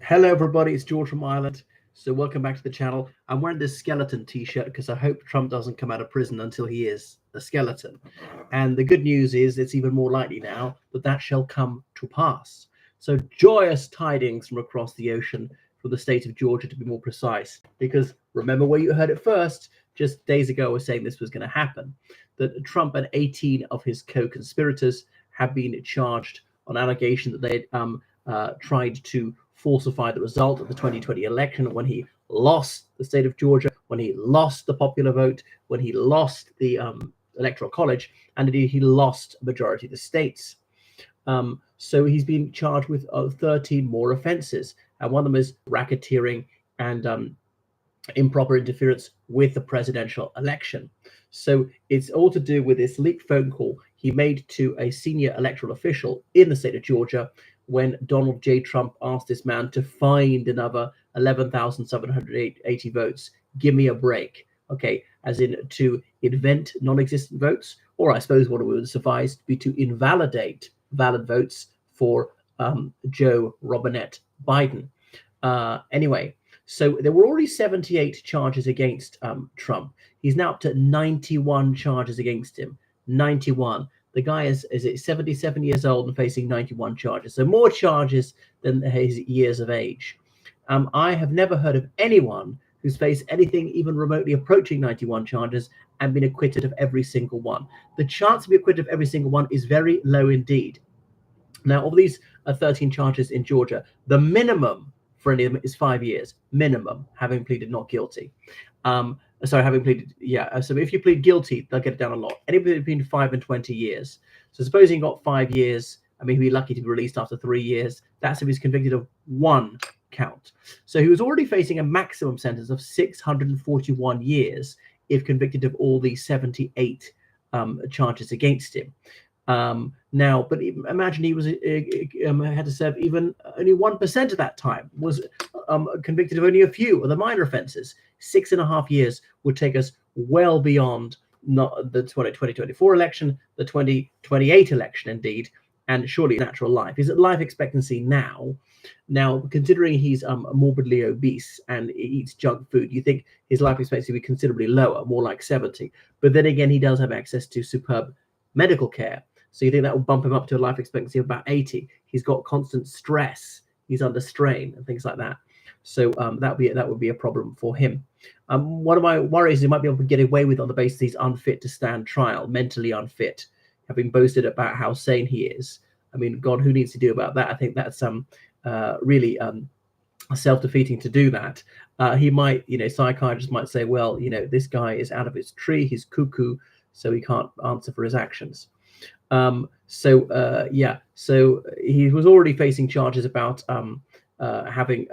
Hello, everybody. It's George from Ireland. So, welcome back to the channel. I'm wearing this skeleton T-shirt because I hope Trump doesn't come out of prison until he is a skeleton. And the good news is, it's even more likely now that that shall come to pass. So, joyous tidings from across the ocean, from the state of Georgia, to be more precise. Because remember where you heard it first. Just days ago, I was saying this was going to happen. That Trump and 18 of his co-conspirators have been charged on allegation that they tried to falsify the result of the 2020 election when he lost the state of Georgia, when he lost the popular vote, when he lost the electoral college, and indeed he lost a majority of the states. So he's been charged with 13 more offenses, and one of them is racketeering and improper interference with the presidential election. So it's all to do with this leaked phone call he made to a senior electoral official in the state of Georgia when Donald J. Trump asked this man to find another 11,780 votes. Give me a break. Okay, as in to invent non-existent votes, or I suppose what it would suffice to be to invalidate valid votes for Joe Robinette Biden. Anyway, so there were already 78 charges against Trump. He's now up to 91 charges against him. 91. The guy is 77 years old and facing 91 charges. So more charges than his years of age. I have never heard of anyone who's faced anything even remotely approaching 91 charges and been acquitted of every single one. The chance to be acquitted of every single one is very low indeed. Now, of these 13 charges in Georgia, the minimum for any of them is 5 years, minimum, having pleaded not guilty. Having pleaded, yeah. So if you plead guilty, they'll get it down a lot. Anybody between 5 and 20 years. So supposing he got 5 years, I mean, he'd be lucky to be released after 3 years. That's if he's convicted of one count. So he was already facing a maximum sentence of 641 years if convicted of all the 78 charges against him. Now, but imagine he was had to serve even only 1% of that time, was convicted of only a few of the minor offenses. 6.5 years would take us well beyond not the 2024 election, the 2028 election, indeed, and surely natural life. He's at life expectancy now. Now, considering he's morbidly obese and eats junk food, you think his life expectancy would be considerably lower, more like 70. But then again, he does have access to superb medical care. So you think that will bump him up to a life expectancy of about 80. He's got constant stress. He's under strain and things like that. So that would be a problem for him. One of my worries is he might be able to get away with on the basis he's unfit to stand trial, mentally unfit, having boasted about how sane he is. I mean, God, who needs to do about that? I think that's really self-defeating to do that. He might, psychiatrists might say, well, this guy is out of his tree, he's cuckoo, so he can't answer for his actions. So he was already facing charges about having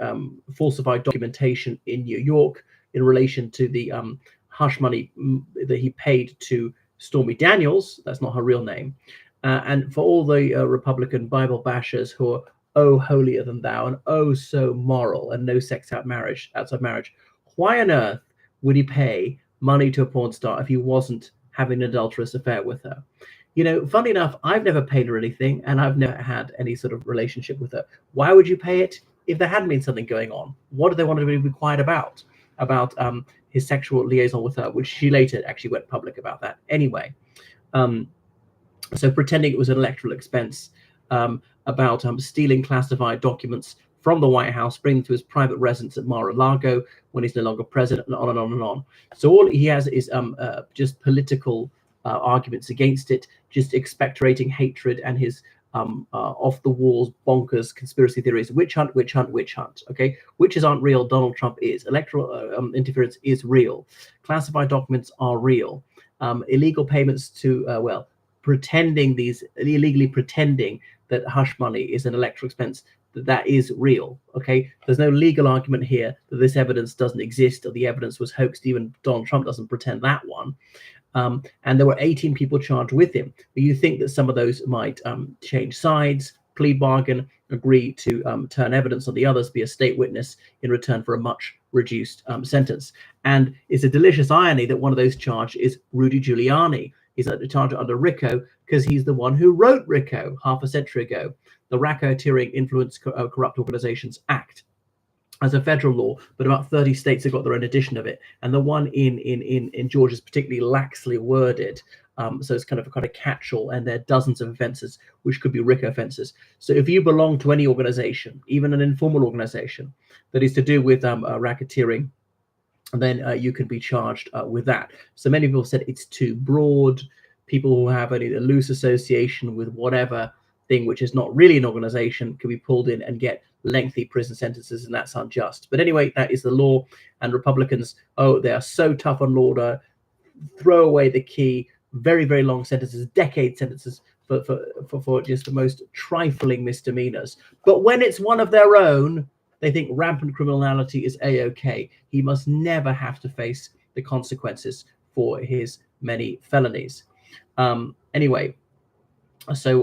falsified documentation in New York in relation to the hush money that he paid to Stormy Daniels. That's not her real name. And for all the Republican Bible bashers who are oh holier than thou and oh so moral and no sex outside marriage, why on earth would he pay money to a porn star if he wasn't having an adulterous affair with her? Funny enough, I've never paid her anything, and I've never had any sort of relationship with her. Why would you pay it if there hadn't been something going on? What do they want to be quiet about? About his sexual liaison with her, which she later actually went public about that anyway. So pretending it was an electoral expense, about stealing classified documents from the White House, bringing them to his private residence at Mar-a-Lago when he's no longer president, and on and on and on. So all he has is just political arguments against it, just expectorating hatred and his off the walls bonkers conspiracy theories. Witch hunt, witch hunt, witch hunt. Okay, witches aren't real. Donald Trump is. Electoral interference is real. Classified documents are real. Illegal payments to illegally pretending that hush money is an electoral expense, that is real. Okay, there's no legal argument here that this evidence doesn't exist or the evidence was hoaxed. Even Donald Trump doesn't pretend that one. And there were 18 people charged with him. But you think that some of those might change sides, plea bargain, agree to turn evidence on the others, be a state witness in return for a much reduced sentence. And it's a delicious irony that one of those charged is Rudy Giuliani. He's charged under RICO because he's the one who wrote RICO half a century ago, the Racketeering Influence Corrupt Organizations Act. as a federal law, but about 30 states have got their own edition of it. And the one in Georgia is particularly laxly worded. So it's kind of a catch-all, and there are dozens of offences which could be RICO offences. So if you belong to any organisation, even an informal organisation, that is to do with racketeering, then you can be charged with that. So many people said it's too broad. People who have only a loose association with whatever thing, which is not really an organization, can be pulled in and get lengthy prison sentences, and that's unjust. But anyway, that is the law. And Republicans, they are so tough on law order, throw away the key, very, very long sentences, decade sentences for just the most trifling misdemeanors. But when it's one of their own, they think rampant criminality is a-okay. He must never have to face the consequences for his many felonies. Anyway, so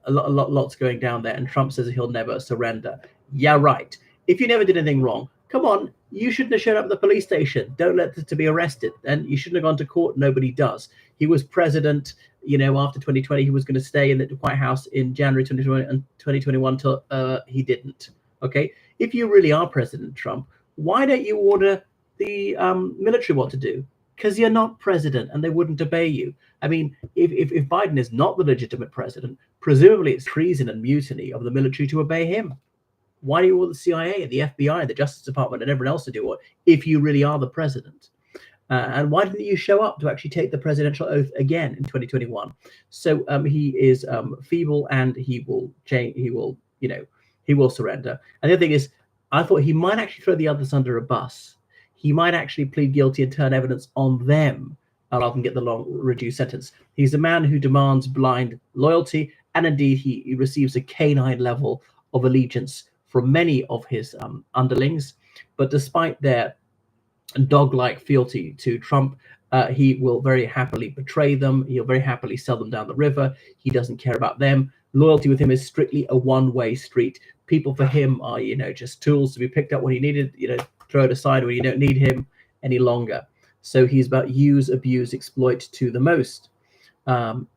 lots going down there, and Trump says he'll never surrender. Yeah, right. If you never did anything wrong, come on, you shouldn't have shown up at the police station. Don't let it to be arrested. And you shouldn't have gone to court. Nobody does. He was president, after 2020. He was going to stay in the White House in January 2020 and 2021 till he didn't. Okay, if you really are President Trump, why don't you order the military what to do? Because you're not president, and they wouldn't obey you. I mean, if Biden is not the legitimate president, presumably it's treason and mutiny of the military to obey him. Why do you order the CIA and the FBI and the Justice Department and everyone else to do it if you really are the president? And why didn't you show up to actually take the presidential oath again in 2021? So he is feeble, and he will change. He will surrender. And the other thing is, I thought he might actually throw the others under a bus. He might actually plead guilty and turn evidence on them rather than get the long reduced sentence. He's a man who demands blind loyalty, and indeed he receives a canine level of allegiance from many of his underlings. But despite their dog-like fealty to Trump, he will very happily betray them. He'll very happily sell them down the river. He doesn't care about them. Loyalty with him is strictly a one-way street. People for him are, just tools to be picked up when he needed, throw it aside when you don't need him any longer. So he's about use, abuse, exploit to the most.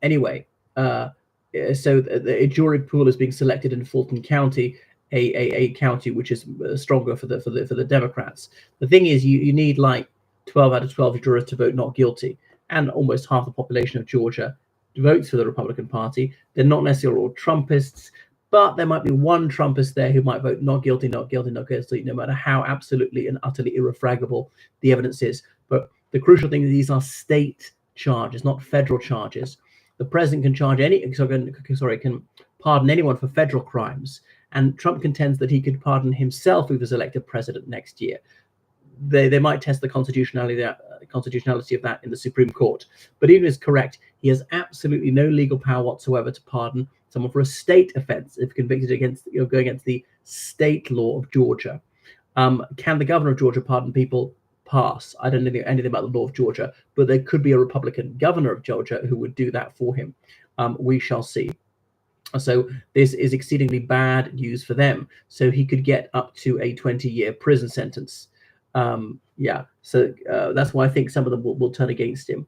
Anyway, so a jury pool is being selected in Fulton County, a county which is stronger for the Democrats. The thing is, you need like 12 out of 12 jurors to vote not guilty, and almost half the population of Georgia votes for the Republican Party. They're not necessarily all Trumpists, but there might be one Trumpist there who might vote not guilty, not guilty, not guilty, no matter how absolutely and utterly irrefragable the evidence is. But the crucial thing is these are state charges, not federal charges. The president can can pardon anyone for federal crimes, and Trump contends that he could pardon himself if he was elected president next year. They might test the constitutionality of that in the Supreme Court. But even if it's correct, he has absolutely no legal power whatsoever to pardon someone for a state offense if convicted going against the state law of Georgia. Can the governor of Georgia pardon people? Pass. I don't know anything about the law of Georgia, but there could be a Republican governor of Georgia who would do that for him. We shall see. So this is exceedingly bad news for them. So he could get up to a 20-year prison sentence. So that's why I think some of them will turn against him.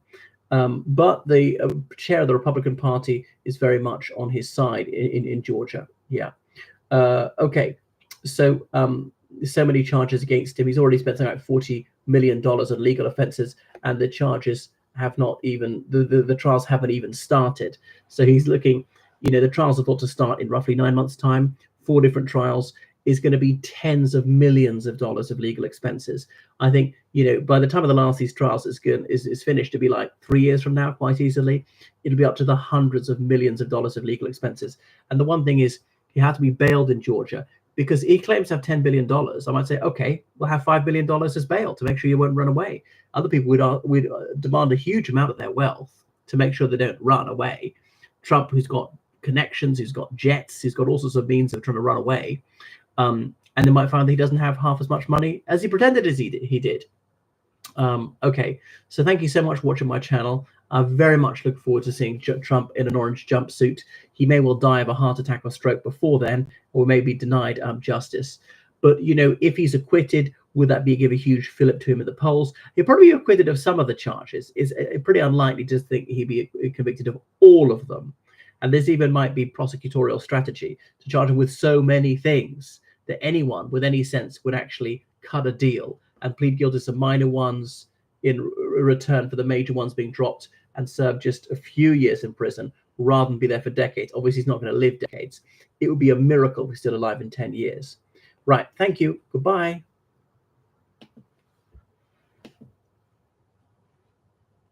But the chair of the Republican Party is very much on his side in Georgia. Yeah. Okay. So so many charges against him. He's already spent something like $40 million on legal offenses, and the charges have not even the trials haven't even started. So he's looking. The trials are thought to start in roughly 9 months' time. 4 different trials is going to be tens of millions of dollars of legal expenses. I think, by the time of the last of these trials is finished, to be like 3 years from now, quite easily, it'll be up to the hundreds of millions of dollars of legal expenses. And the one thing is, you have to be bailed in Georgia because he claims to have $10 billion. I might say, okay, we'll have $5 billion as bail to make sure you won't run away. Other people would demand a huge amount of their wealth to make sure they don't run away. Trump, who's got connections, who's got jets, he's got all sorts of means of trying to run away. And they might find that he doesn't have half as much money as he pretended as he did. Okay, so thank you so much for watching my channel. I very much look forward to seeing Trump in an orange jumpsuit. He may well die of a heart attack or stroke before then, or may be denied justice. But, if he's acquitted, would that give a huge fillip to him at the polls? He'll probably be acquitted of some of the charges. It's pretty unlikely to think he'd be convicted of all of them. And this even might be prosecutorial strategy to charge him with so many things that anyone with any sense would actually cut a deal and plead guilty to some minor ones in return for the major ones being dropped and serve just a few years in prison rather than be there for decades. Obviously, he's not going to live decades. It would be a miracle if he's still alive in 10 years. Right. Thank you. Goodbye.